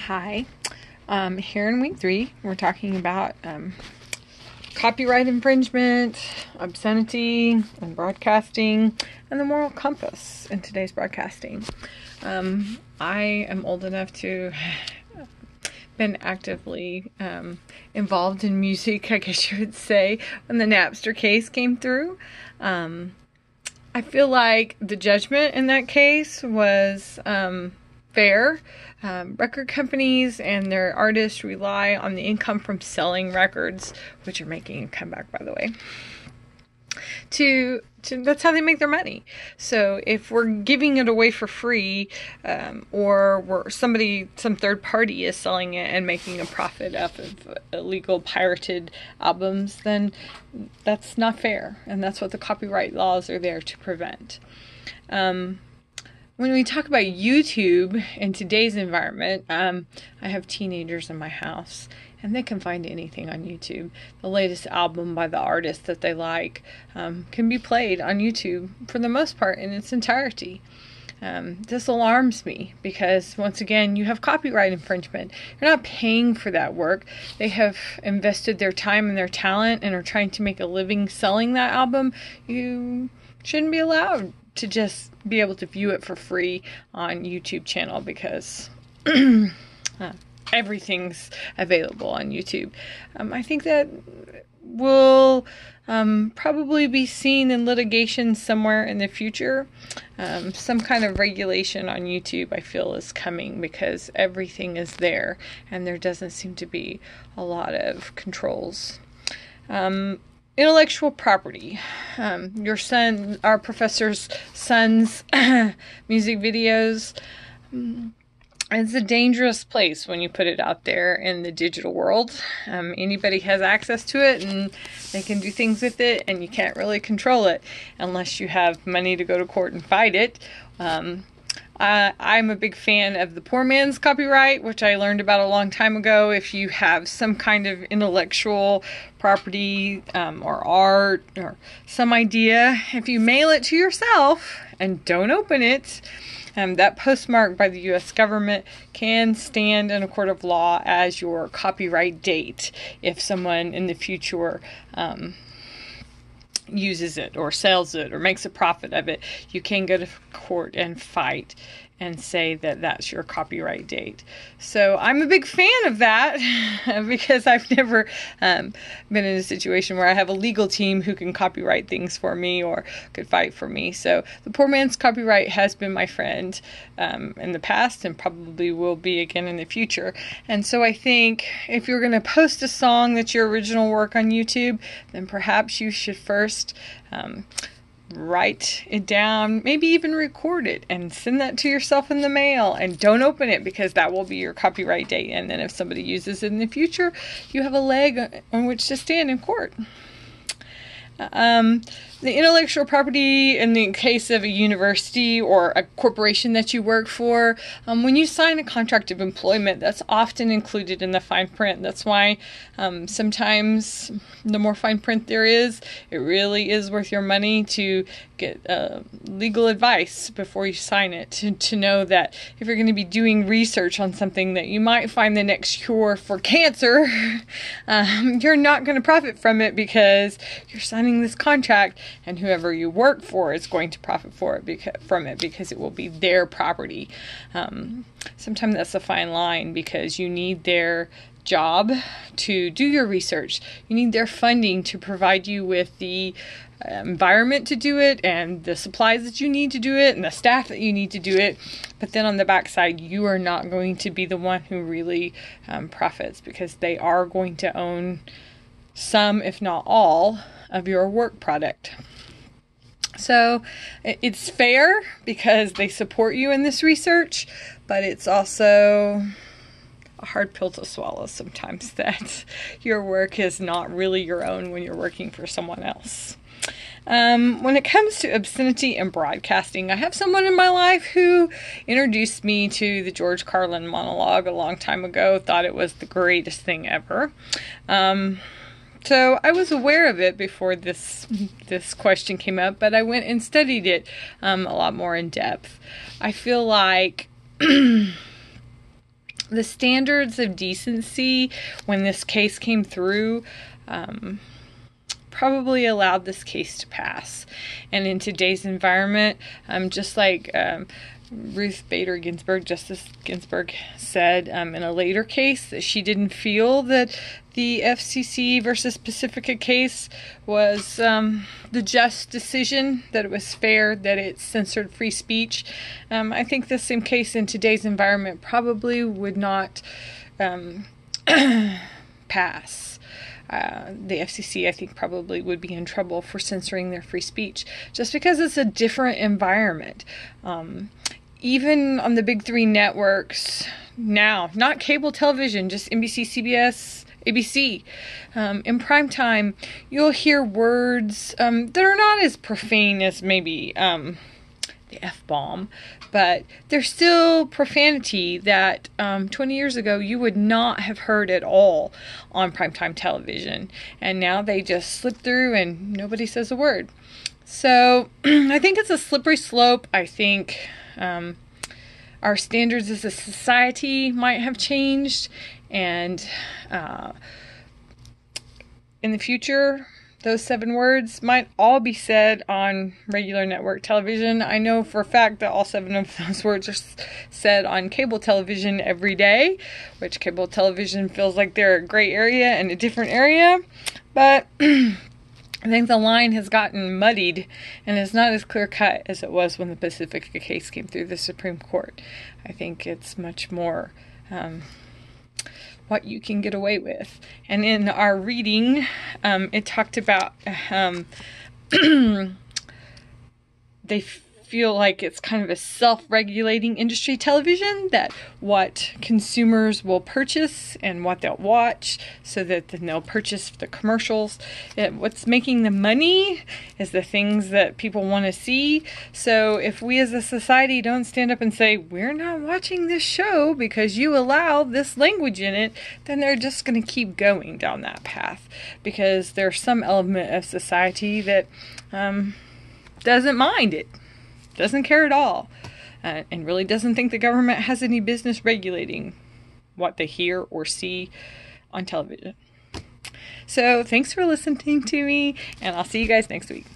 Hi. Here in week 3, we're talking about copyright infringement, obscenity, and broadcasting, and the moral compass in today's broadcasting. I am old enough to been actively involved in music, I guess you would say, when the Napster case came through. I feel like the judgment in that case was fair. Record companies and their artists rely on the income from selling records, which are making a comeback, by the way. That's how they make their money. So if we're giving it away for free, or some third party is selling it and making a profit off of illegal pirated albums, then that's not fair, and that's what the copyright laws are there to prevent. When we talk about YouTube in today's environment, I have teenagers in my house, and they can find anything on YouTube. The latest album by the artist that they like can be played on YouTube for the most part in its entirety. This alarms me because, once again, you have copyright infringement. You're not paying for that work. They have invested their time and their talent and are trying to make a living selling that album. You shouldn't be allowed to just be able to view it for free on YouTube channel because everything's available on YouTube. I think that will probably be seen in litigation somewhere in the future. Some kind of regulation on YouTube, I feel, is coming because everything is there and there doesn't seem to be a lot of controls. Intellectual property. Our professor's son's music videos. It's a dangerous place when you put it out there in the digital world. Anybody has access to it and they can do things with it, and you can't really control it unless you have money to go to court and fight it. I'm a big fan of the poor man's copyright, which I learned about a long time ago. If you have some kind of intellectual property or art or some idea, if you mail it to yourself and don't open it, that postmark by the U.S. government can stand in a court of law as your copyright date if someone in the future uses it or sells it or makes a profit of it. You can go to court and fight and say that that's your copyright date. So I'm a big fan of that because I've never been in a situation where I have a legal team who can copyright things for me or could fight for me. So the poor man's copyright has been my friend in the past and probably will be again in the future. And so I think if you're going to post a song that's your original work on YouTube, then perhaps you should first write it down, maybe even record it and send that to yourself in the mail, and don't open it because that will be your copyright date. And then if somebody uses it in the future, you have a leg on which to stand in court. The intellectual property in the case of a university or a corporation that you work for, when you sign a contract of employment, that's often included in the fine print. That's why sometimes the more fine print there is, it really is worth your money to get legal advice before you sign it, to know that if you're going to be doing research on something that you might find the next cure for cancer, you're not going to profit from it because you're signing this contract, and whoever you work for is going to profit from it because it will be their property. Sometimes that's a fine line because you need their job to do your research. You need their funding to provide you with the environment to do it and the supplies that you need to do it and the staff that you need to do it. But then on the backside, you are not going to be the one who really profits because they are going to own some, if not all, of your work product. So it's fair because they support you in this research, but it's also a hard pill to swallow sometimes that your work is not really your own when you're working for someone else. When it comes to obscenity and broadcasting, I have someone in my life who introduced me to the George Carlin monologue a long time ago, thought it was the greatest thing ever. So I was aware of it before this question came up, but I went and studied it a lot more in depth. I feel like the standards of decency when this case came through probably allowed this case to pass. And in today's environment, just like Ruth Bader Ginsburg, Justice Ginsburg, said in a later case that she didn't feel that the FCC versus Pacifica case was the just decision, that it was fair, that it censored free speech. I think the same case in today's environment probably would not pass. The FCC, I think, probably would be in trouble for censoring their free speech, just because it's a different environment. Even on the big three networks now, not cable television, just NBC, CBS, ABC, in prime time, you'll hear words that are not as profane as maybe the F-bomb, but they're still profanity that 20 years ago you would not have heard at all on primetime television. And now they just slip through and nobody says a word. So I think it's a slippery slope. I think our standards as a society might have changed, and in the future, those 7 words might all be said on regular network television. I know for a fact that all 7 of those words are said on cable television every day, which cable television feels like they're a gray area and a different area. But I think the line has gotten muddied and is not as clear-cut as it was when the Pacifica case came through the Supreme Court. I think it's much more what you can get away with. And in our reading, it talked about they feel like it's kind of a self-regulating industry, television, that what consumers will purchase and what they'll watch, so that then they'll purchase the commercials. What's making the money is the things that people want to see. So if we as a society don't stand up and say, we're not watching this show because you allow this language in it, then they're just going to keep going down that path, because there's some element of society that doesn't mind it. Doesn't care at all, and really doesn't think the government has any business regulating what they hear or see on television. So thanks for listening to me, and I'll see you guys next week.